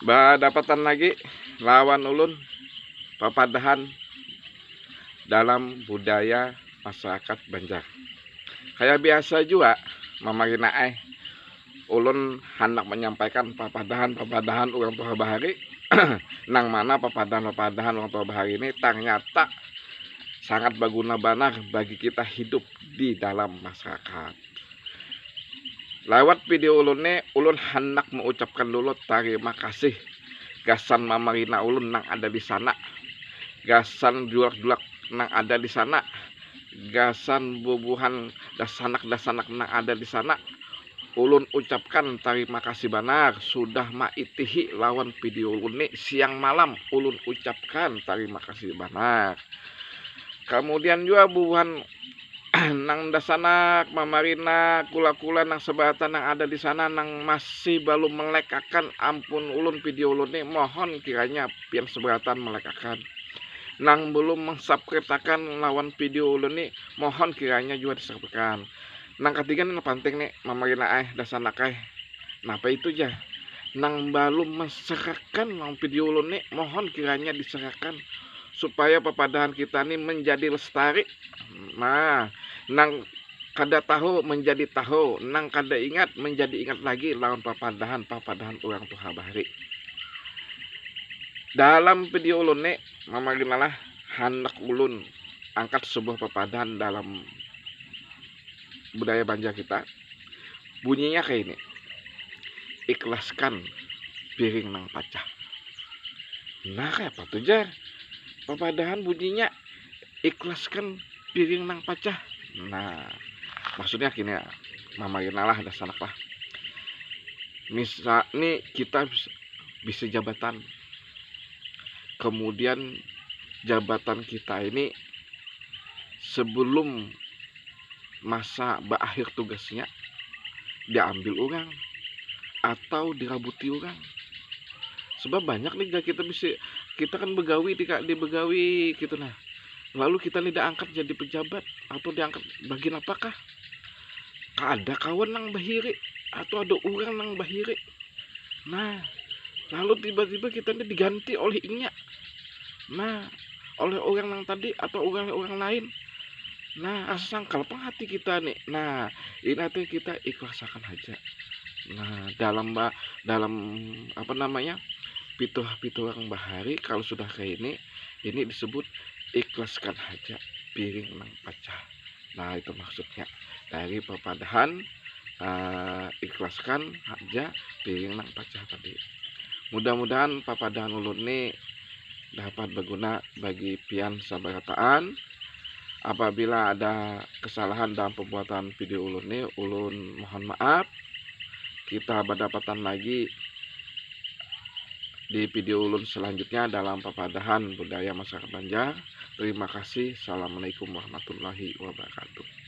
Dapatan lagi lawan ulun papadahan dalam budaya masyarakat Banjar. Kayak biasa juga mamarina ulun hendak menyampaikan papadahan orang tua bahari nang mana papadahan orang tua bahari ini ternyata sangat berguna benar bagi kita hidup di dalam masyarakat. Lewat video ulun ini, ulun hendak mengucapkan dulu terima kasih gasan mamarina ulun nang ada di sana, gasan julak-julak nang ada di sana, gasan bubuhan dasanak nang ada di sana. Ulun ucapkan terima kasih benar sudah maitihi lawan video ulun ini siang malam. Ulun ucapkan terima kasih benar. Kemudian juga bubuhan nang dasanak mamarina kula-kula nang sebatan nang ada di sana nang masih belum melekakan ampun ulun video ulun ini, mohon kiranya yang seberatan melekakan. Nang belum mensubscribe-akan lawan video ulun ini, mohon kiranya juga disubscribe. Nang ketiga nih penting nih mamarina dasanak napa itu aja nang belum menserahkan lawan video ulun ini, mohon kiranya diserahkan supaya papadahan kita ini menjadi lestari. Nah, nang kada tahu menjadi tahu, nang kada ingat menjadi ingat lagi lawan papadahan orang tua bahari. Dalam video ulun nih mamarinalah hendak ulun angkat sebuah papadahan dalam budaya Banjar kita. Bunyinya kayak ini, ikhlaskan piring nang pecah. Nah kayak apa tuh jar papadahan bunyinya ikhlaskan piring nang pecah. Nah maksudnya gini ya, mamarinalah dasanak lah. Misal nih kita bisa jabatan, kemudian jabatan kita ini sebelum masa berakhir tugasnya diambil orang atau dirabuti orang. Sebab banyak nih kita kan begawi di begawi gitu, nah lalu kita nih diangkat jadi pejabat atau diangkat bagian apakah ada kawan nang bahiri atau ada orang nang bahiri, nah lalu tiba-tiba kita nih diganti oleh inya, nah oleh orang nang tadi atau orang lain. Nah sangkal hati kita nih, nah ini nanti kita ikhlasakan aja. Nah dalam apa namanya pituh orang bahari, kalau sudah kayak ini disebut ikhlaskan aja piring nang pecah. Nah itu maksudnya dari papadahan, ikhlaskan aja piring nang pecah tadi. Mudah-mudahan papadahan ulun ini dapat berguna bagi pian sabarataan. Apabila ada kesalahan dalam pembuatan video ulun ini, ulun mohon maaf. Kita berdapatan lagi di video ulun selanjutnya dalam papadahan budaya masyarakat Banjar. Terima kasih. Assalamualaikum warahmatullahi wabarakatuh.